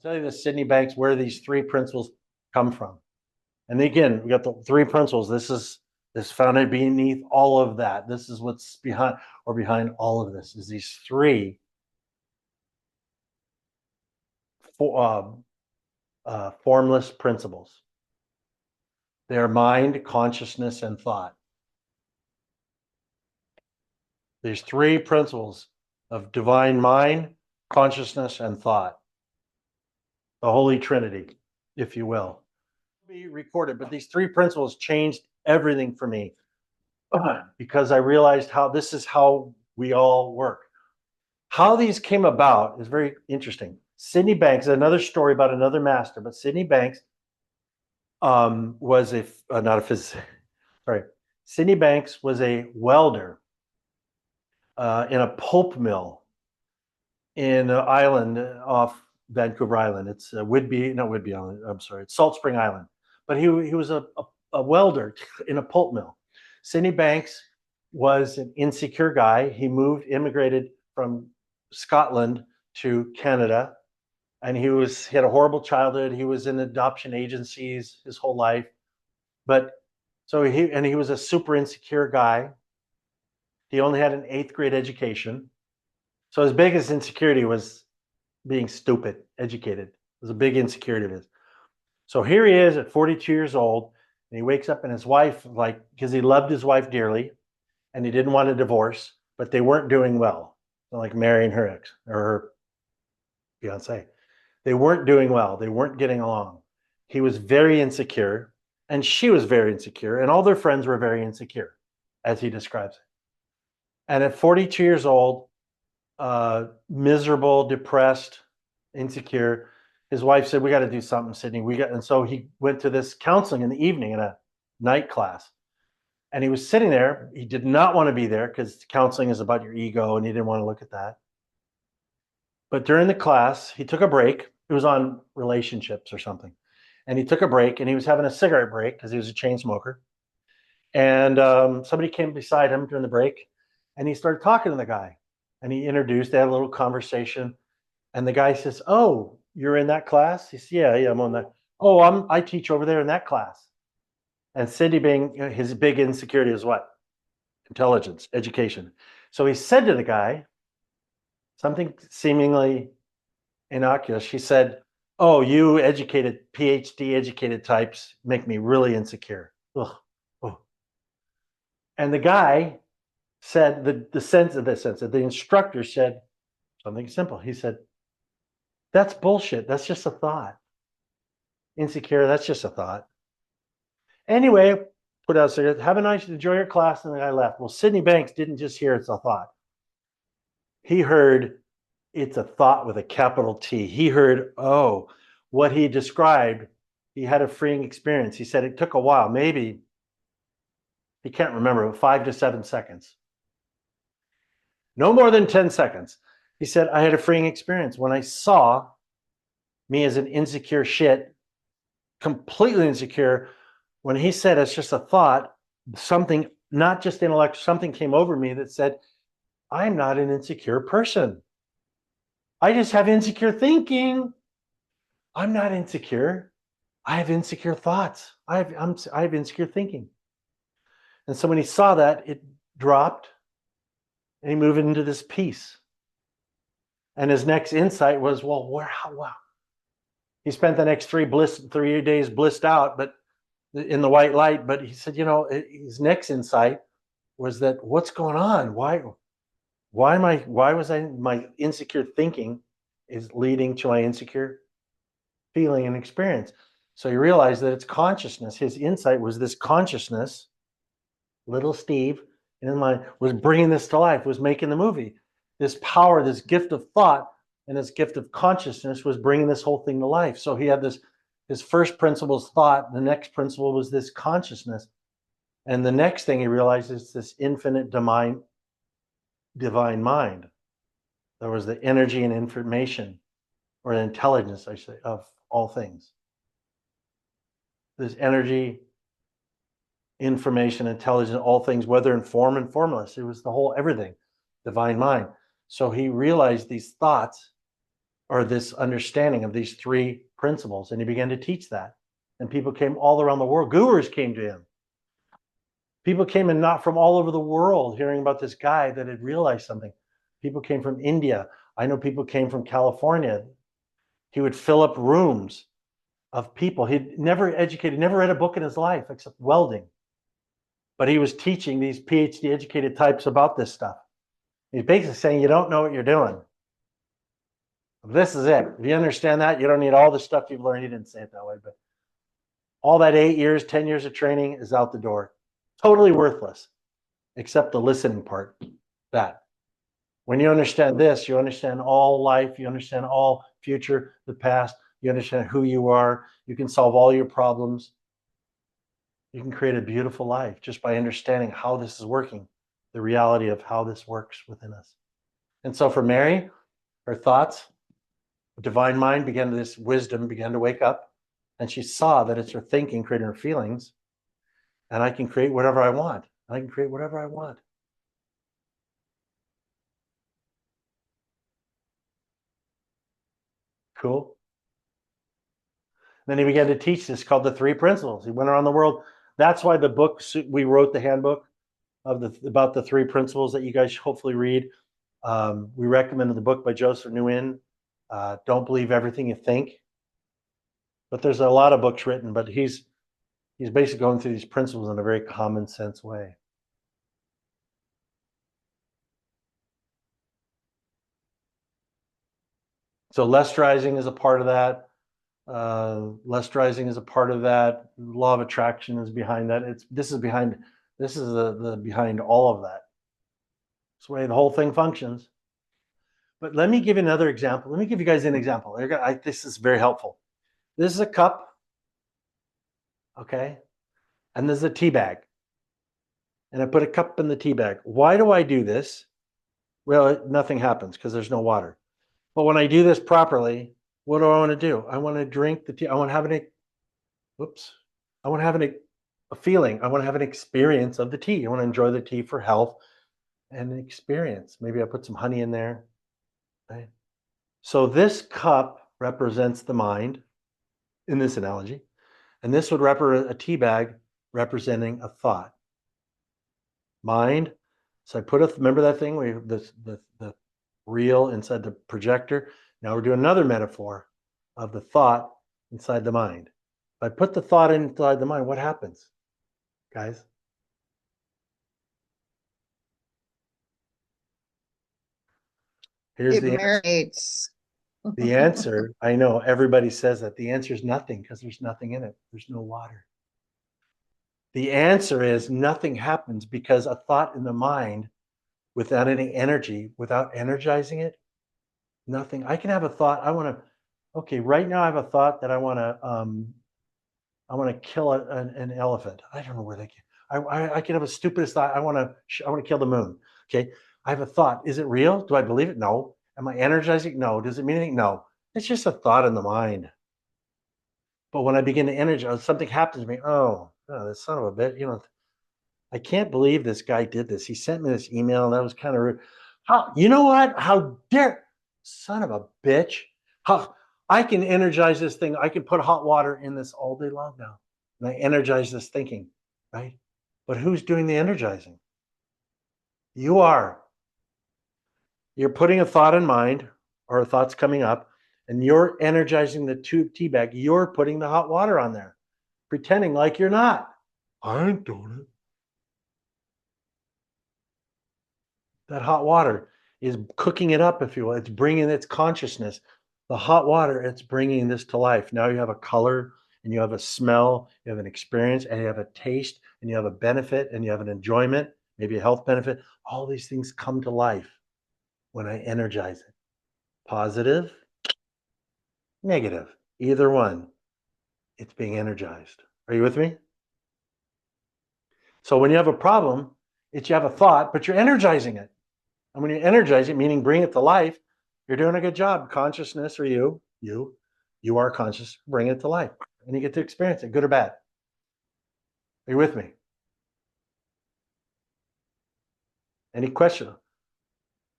tell you this, Sydney Banks, where these three principles come from. And again, we got the three principles. This is founded beneath all of that. This is what's behind all of this is these three formless principles. They are mind, consciousness, and thought. There's three principles of divine mind, consciousness, and thought. The Holy Trinity, if you will. Be recorded, but these three principles changed everything for me because I realized how this is how we all work. How these came about is very interesting. Sydney Banks, another story about another master, but Sydney Banks was not a physicist. Sorry, Sydney Banks was a welder in a pulp mill in an island off Vancouver Island. It's Whidbey, not Whidbey Island. I'm sorry, it's Salt Spring Island. But he was a welder in a pulp mill. Sydney Banks was an insecure guy. He immigrated from Scotland to Canada, and he had a horrible childhood. He was in adoption agencies his whole life, but he was a super insecure guy. He only had an 8th grade education, so his biggest insecurity was being stupid. Educated it was a big insecurity of his. So here he is at 42 years old, and he wakes up, and his wife, because he loved his wife dearly, and he didn't want a divorce, but they weren't doing well. Like marrying her ex or her fiance. They weren't doing well. They weren't getting along. He was very insecure, and she was very insecure, and all their friends were very insecure, as he describes it. And at 42 years old, miserable, depressed, insecure, his wife said, "We got to do something, Sydney. And so he went to this counseling in the evening in a night class. And he was sitting there. He did not want to be there because counseling is about your ego, and he didn't want to look at that. But during the class, he took a break. It was on relationships or something. And he took a break, and he was having a cigarette break because he was a chain smoker. And somebody came beside him during the break, and he started talking to the guy. And he introduced, they had a little conversation. And the guy says, "Oh, you're in that class?" He says, yeah, I'm on that. "Oh, I teach over there in that class." And Sydney being, his big insecurity is what? Intelligence, education. So he said to the guy something seemingly innocuous. She said, "Oh, you educated, PhD educated types make me really insecure." Ugh. Oh. And the guy said, the instructor said something simple. He said, "That's bullshit. That's just a thought. Insecure, that's just a thought." Anyway, put out cigarettes. "Have a nice, enjoy your class," and the guy left. Well, Sydney Banks didn't just hear it's a thought. He heard it's a thought with a capital T. He heard, oh, what he described, he had a freeing experience. He said it took a while, maybe, he can't remember, 5 to 7 seconds. No more than 10 seconds. He said, "I had a freeing experience when I saw me as an insecure shit, completely insecure." When he said it's just a thought, something, not just intellectual, something came over me that said, I'm not an insecure person. I just have insecure thinking. I'm not insecure. I have insecure thoughts. I have insecure thinking. And so when he saw that, it dropped, and he moved into this peace. And his next insight was, well, wow. He spent the next 3 days blissed out, but in the white light. But he said, his next insight was that what's going on? Why was my insecure thinking is leading to my insecure feeling and experience. So he realized that it's consciousness. His insight was this consciousness, little Steve in his mind, was bringing this to life, was making the movie. This power, this gift of thought, and this gift of consciousness was bringing this whole thing to life. So he had his first principle was thought. The next principle was this consciousness. And the next thing he realized is this infinite divine mind. There was the energy and information, or the intelligence, I say, of all things. This energy, information, intelligence, all things, whether in form and formless. It was the whole everything, divine mind. So he realized these thoughts or this understanding of these three principles. And he began to teach that. And people came all around the world. Gurus came to him. People came in not from all over the world hearing about this guy that had realized something. People came from India. I know people came from California. He would fill up rooms of people. He'd never educated, never read a book in his life except welding. But he was teaching these PhD educated types about this stuff. He's basically saying, you don't know what you're doing. This is it. If you understand that, you don't need all the stuff you've learned. He didn't say it that way, but all that 8 years, 10 years of training is out the door. Totally worthless, except the listening part. That. When you understand this, you understand all life, you understand all future, the past, you understand who you are, you can solve all your problems. You can create a beautiful life just by understanding how this is working, the reality of how this works within us. And so for Mary, her thoughts, divine mind began, this wisdom began to wake up, and she saw that it's her thinking creating her feelings, and I can create whatever I want. I can create whatever I want. Cool. Then he began to teach this called the three principles. He went around the world. That's why the book we wrote, the handbook of about the three principles that you guys hopefully read. We recommended the book by Joseph Nguyen. Don't believe everything you think. But there's a lot of books written, but he's basically going through these principles in a very common sense way. So lust rising is a part of that. Lust rising is a part of that. Law of attraction is behind that. This is behind all of that. That's the way the whole thing functions. But let me give you another example. Let me give you guys an example. This is very helpful. This is a cup, okay? And there's a tea bag. And I put a cup in the tea bag. Why do I do this? Well, nothing happens because there's no water. But when I do this properly, what do I want to do? I want to drink the tea. I want to have a feeling. I want to have an experience of the tea. I want to enjoy the tea for health and experience. Maybe I put some honey in there. Right? So this cup represents the mind in this analogy. And this would represent a tea bag representing a thought. Mind. So I remember that thing? We have the reel inside the projector. Now we're doing another metaphor of the thought inside the mind. If I put the thought inside the mind, what happens, guys? Here's the marinates. The answer. I know everybody says that. The answer is nothing because there's nothing in it. There's no water. The answer is nothing happens because a thought in the mind without any energy, without energizing it, nothing. I can have a thought. Okay, right now I have a thought that I want to kill an elephant. I don't know where they can. I can have a stupidest thought. I want to kill the moon. Okay, I have a thought. Is it real? Do I believe it? No. Am I energizing? No. Does it mean anything? No. It's just a thought in the mind. But when I begin to energize, something happens to me. Oh, this son of a bitch. I can't believe this guy did this. He sent me this email. That was kind of rude. You know what? How dare, son of a bitch. How I can energize this thing. I can put hot water in this all day long now. And I energize this thinking, right? But who's doing the energizing? You are. You're putting a thought in mind, or a thought's coming up, and you're energizing the tea bag. You're putting the hot water on there, pretending like you're not. I ain't doing it. That hot water is cooking it up, if you will. It's bringing its consciousness. The hot water, it's bringing this to life. Now you have a color, and you have a smell, you have an experience, and you have a taste, and you have a benefit, and you have an enjoyment, maybe a health benefit. All these things come to life when I energize it. Positive, negative, either one. It's being energized. Are you with me? So when you have a problem, it's you have a thought, but you're energizing it. And when you energize it, meaning bring it to life, you're doing a good job. Consciousness, or you are conscious, bring it to life. And you get to experience it, good or bad. Are you with me? Any question?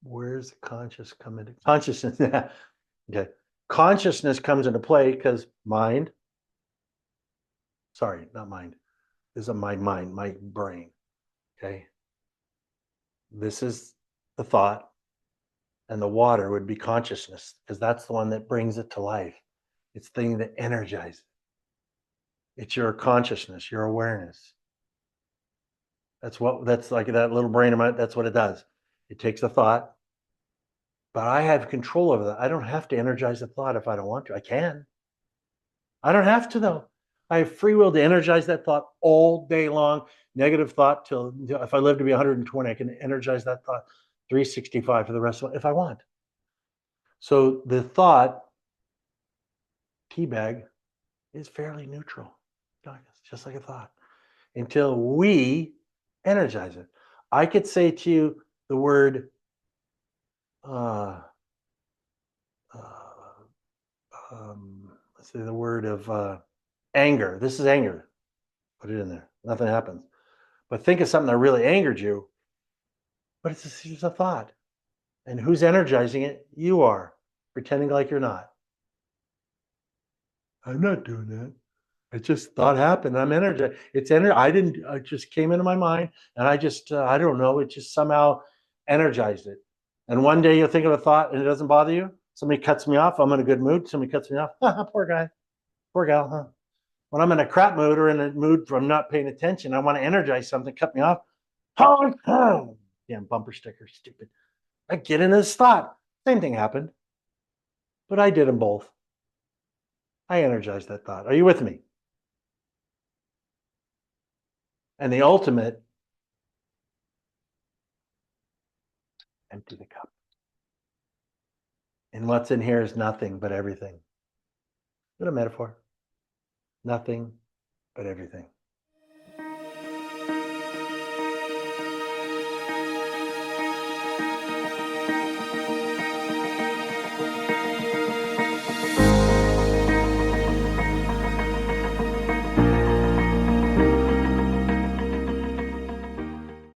Where's the conscious come into consciousness? Okay. consciousness comes into play because mind, sorry, not mind. This is my mind, my brain. Okay. This is the thought, and the water would be consciousness because that's the one that brings it to life. It's the thing that energizes. It's your consciousness, your awareness. That's like that little brain of mine. That's what it does. It takes a thought, but I have control over that. I don't have to energize the thought if I don't want to. I can. I don't have to though. I have free will to energize that thought all day long. Negative thought till if I live to be 120, I can energize that thought 365 for the rest of it if I want. So the thought teabag is fairly neutral. It's just like a thought until we energize it. I could say to you the word let's say the word of anger. This is anger. Put it in there. Nothing happens. But think of something that really angered you, but it's just a thought. And who's energizing it? You are, pretending like you're not. I'm not doing that. It just thought happened. I'm energized. It's energy. I didn't. It just came into my mind, and I don't know. It just somehow energized it. And one day you'll think of a thought, and it doesn't bother you. Somebody cuts me off. I'm in a good mood. Somebody cuts me off. Poor guy. Poor gal. Huh? When I'm in a crap mood or in a mood from not paying attention, I want to energize something. Cut me off. Damn bumper sticker. Stupid. I get into this thought. Same thing happened, but I did them both. I energized that thought. Are you with me? And the ultimate, empty the cup. And what's in here is nothing but everything. What a metaphor. Nothing but everything.